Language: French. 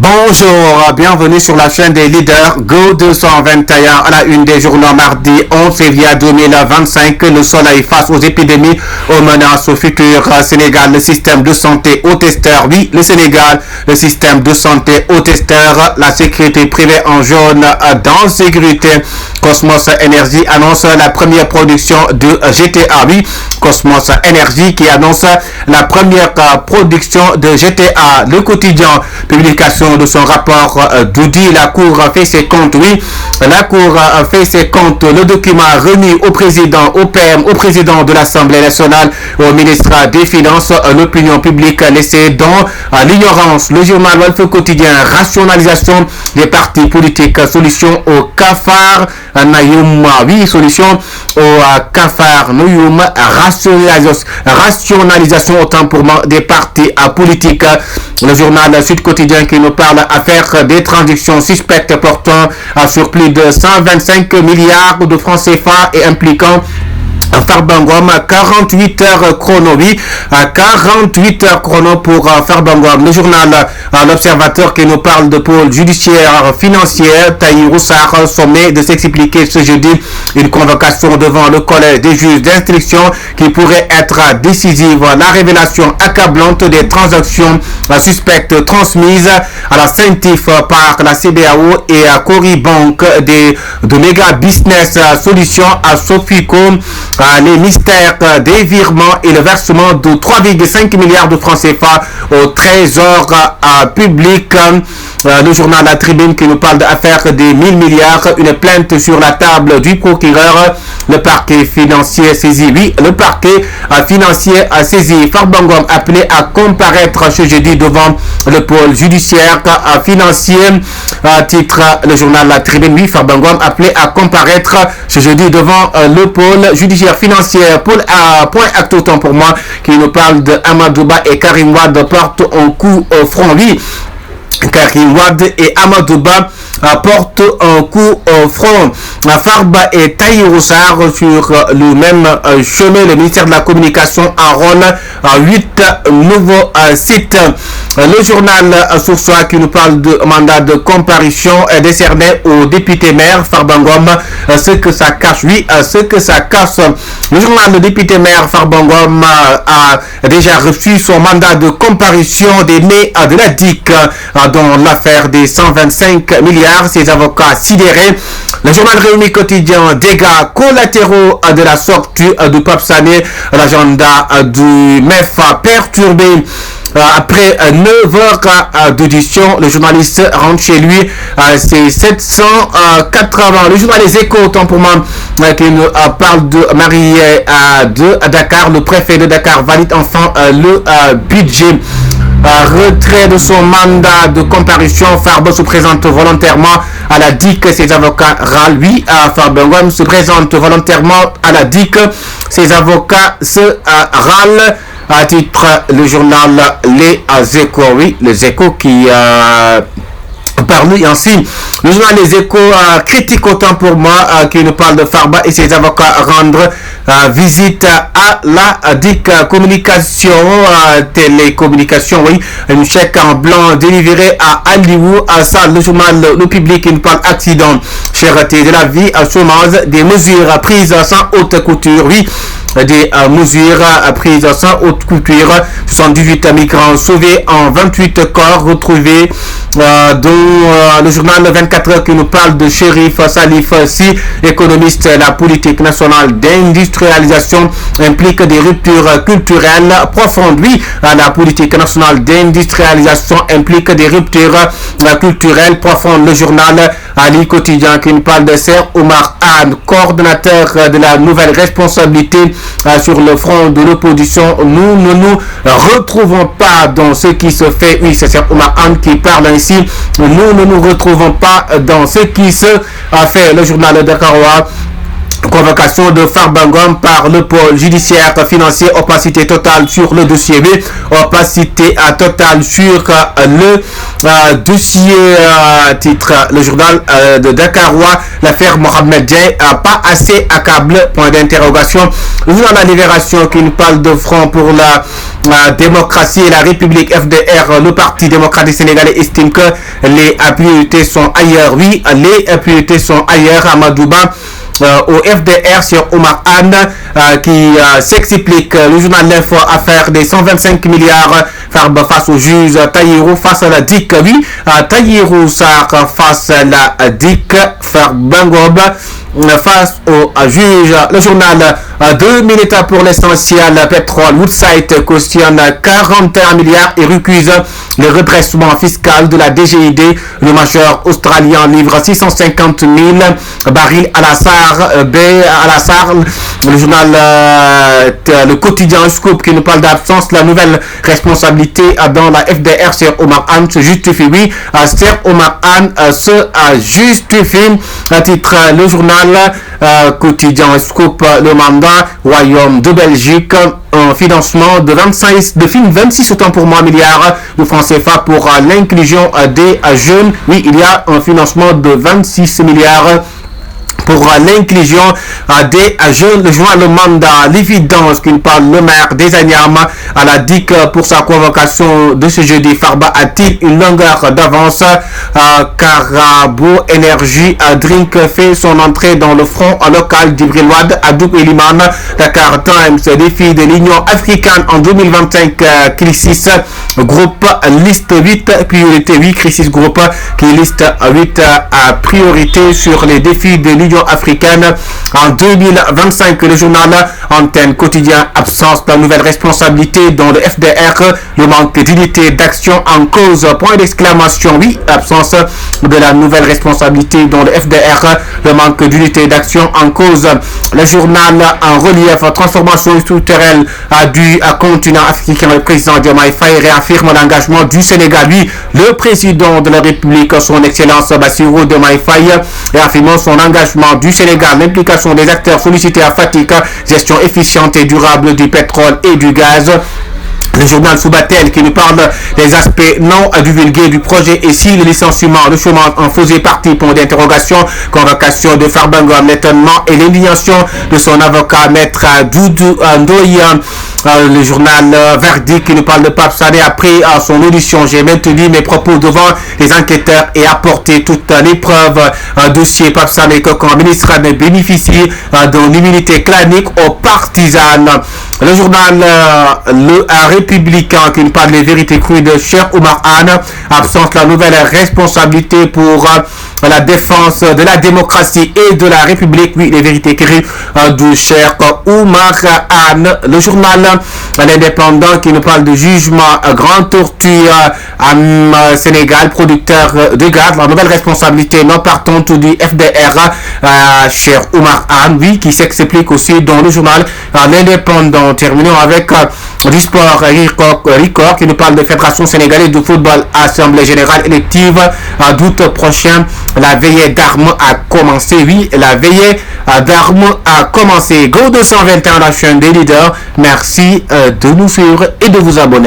Bonjour, bienvenue sur la chaîne des leaders Go 221 à la une des journaux mardi 11 février 2025. Le soleil face aux épidémies, aux menaces au futur. Sénégal, le système de santé aux testeurs. Oui, le Sénégal, le système de santé aux testeurs. La sécurité privée en jaune dans sécurité. Cosmos Energy annonce la première production de GTA. Oui, Cosmos Energy qui annonce la première production de GTA. Le quotidien, publication de son rapport d'Oudi, la Cour fait ses comptes. Oui, la Cour fait ses comptes. Le document remis au président, au PM, au président de l'Assemblée nationale, au ministre des Finances. L'opinion publique laissée dans l'ignorance. Le journal Walf Quotidien, rationalisation des partis politiques, solution au cafard Nayoum. Oui, solution au cafard Nayoum, rationalisation autant pour moi des partis politiques. Le journal Sud Quotidien qui nous parle affaire des transactions suspectes portant sur plus de 125 milliards de francs CFA et impliquant Farbangom, 48 heures chrono, oui, 48 heures chrono pour Farbangom. Le journal L'Observateur qui nous parle de pôle judiciaire financier. Tahirou Sarr sommet de s'expliquer ce jeudi une convocation devant le collège des juges d'instruction qui pourrait être décisive. La révélation accablante des transactions suspectes transmises à la CENTIF par la CBAO et à Coribank de Mega Business Solutions à Sofico. Les mystères des virements et le versement de 3,5 milliards de francs CFA au trésor public. Le journal La Tribune qui nous parle d'affaires des 1000 milliards, une plainte sur la table du procureur. Le parquet financier saisi. Oui, le parquet financier a saisi Farbangom appelé à comparaître ce jeudi devant le pôle judiciaire financier. Titre le journal La Tribune. Oui, Farbangom appelé à comparaître ce jeudi devant le pôle judiciaire financier. Point acte autant pour moi qui nous parle de Amadouba et Karim Wade portent un coup au front. Oui, Karim Wade et Amadouba portent un coup au front. Farba et Tahirou Sarr sur le même chemin. Le ministère de la Communication enrôle 8 nouveaux sites. Le journal Source A qui nous parle de mandat de comparution décerné au député maire Farbangom. Ce que ça cache, oui, ce que ça cache. Le journal de député maire Farbangom a déjà reçu son mandat de comparution des mai de la DIC dans l'affaire des 125 milliards. Ses avocats sidérés. Le journal Réumi Quotidien, dégâts collatéraux de la sortie de Pape Sané. L'agenda du MEF perturbé. Après 9 heures d'audition, le journaliste rentre chez lui. C'est 780. Le journal Les Échos, autant pour moi, qui nous parle de Marie de Dakar. Le préfet de Dakar valide enfin le budget. Retrait de son mandat de comparution. Farba se présente volontairement à la DIC. Ses avocats râlent. Oui, Farbangom se présente volontairement à la DIC. Ses avocats se râlent. À titre le journal Les Échos. Oui, les Échos qui parle ainsi. Le journal Les Échos critique autant pour moi qui nous parle de Farba et ses avocats rendre visite à la DIC Communication, télécommunication, oui, un chèque en blanc délivré à Aliou, à ça, le journal Le Public qui nous parle accident, cherté de la vie, chômage, des mesures prises sans haute couture, oui, des mesures prises sans haute couture. 78 migrants sauvés en 28 corps retrouvés, dont le journal 24 heures qui nous parle de Chérif Salif Si, économiste. La politique nationale d'industrialisation implique des ruptures culturelles profondes. Oui, la politique nationale d'industrialisation implique des ruptures culturelles profondes. Le journal Ali Quotidien qui nous parle de Serre Omar Anne, coordonnateur de la nouvelle responsabilité sur le front de l'opposition. Nous ne nous retrouvons pas dans ce qui se fait. Oui, c'est Serre Omar Anne qui parle ainsi. Nous ne nous retrouvons pas dans ce qui se fait. Le journal Dakarois Convocation de Farba Ngom par le pôle judiciaire financier, opacité totale sur le dossier B, opacité totale sur le dossier, titre le journal de Dakarois, l'affaire Mohamed Diaye, pas assez accable, point d'interrogation. Le journal La Libération qui nous parle de Front pour la démocratie et la République FDR, le Parti démocratique sénégalais estime que les priorités sont ailleurs. Oui, les priorités sont ailleurs. Amadouba au FDR sur Omar Anne qui s'explique. Le journal L'Info, affaire des 125 milliards Farba face au juge Tahirou face à la DIC. Oui, Tahirou Sarr face à la DIC, Farba Ngom face au juge. Le journal 2 minutes pour l'essentiel. Pétrole, Woodside cautionne 41 milliards et recuse le redressement fiscal de la DGID. Le major australien livre 650 000 barils à la SAR. Le journal le quotidien Scoop qui nous parle d'absence. La nouvelle responsabilité dans la FDR sur Omar Anne se justifie. Oui, sur Omar Anne se justifie. Titre le journal quotidien Scoop, le mandat Royaume de Belgique, un financement de 26 autant pour moi milliards de francs CFA pour l'inclusion des jeunes. Oui, il y a un financement de 26 milliards pour l'inclusion des jeunes. Le journal Le Mandat, l'évidence qu'il parle le maire des Agnam à la DIC pour sa convocation de ce jeudi. Farba a-t-il une longueur d'avance? Carabo Energy Drink fait son entrée dans le front local d'Ibril Wad, Adoub Eliman. Dakar Times, défi de l'Union africaine en 2025. Crisis Group liste 8 priorités. Oui, Crisis Group qui liste 8 priorités sur les défis de l'Union africaine en 2025. Le journal Antenne Quotidien, absence de nouvelle responsabilité dans le FDR, le manque d'unité d'action en cause, point d'exclamation. Oui, absence de la nouvelle responsabilité dans le FDR, le manque d'unité d'action en cause. Le journal en relief, transformation structurelle du continent africain. Le président Diomaye Faye réaffirme l'engagement du Sénégal. Oui, le président de la République, son excellence Bassirou Diomaye Faye, réaffirme son engagement du Sénégal, l'implication des acteurs sollicités à Fatick, gestion efficiente et durable du pétrole et du gaz. Le journal Soubatel qui nous parle des aspects non divulgués du projet et si le licenciement, le chômage en faisait partie, point d'interrogation. Convocation de Farba Ngom, l'étonnement et l'indignation de son avocat, maître Doudou Ndoye. Le journal Verdict qui nous parle de Pape Sané après son audition. J'ai maintenu mes propos devant les enquêteurs et apporté toutes les preuves. Dossier Pape Sané que quand ministre ne bénéficie d'une immunité clanique aux partisanes. Le journal Le Républicain qui nous parle des vérités crues de Cheikh Omar Anne, absence la nouvelle responsabilité pour la défense de la démocratie et de la République. Oui, les vérités crues de Cheikh Omar Anne. Le journal L'Indépendant qui nous parle de jugement Grand Tortue Sénégal, producteur de gaz, la nouvelle responsabilité non partante du FDR, Cheikh Omar Anne, oui, qui s'explique aussi dans le journal L'Indépendant. Terminons avec du sport, Record qui nous parle de Fédération sénégalaise de football, assemblée générale élective d'août prochain. La veillée d'armes a commencé. Oui, la veillée d'armes a commencé. Go 221, la chaîne des leaders. Merci de nous suivre et de vous abonner.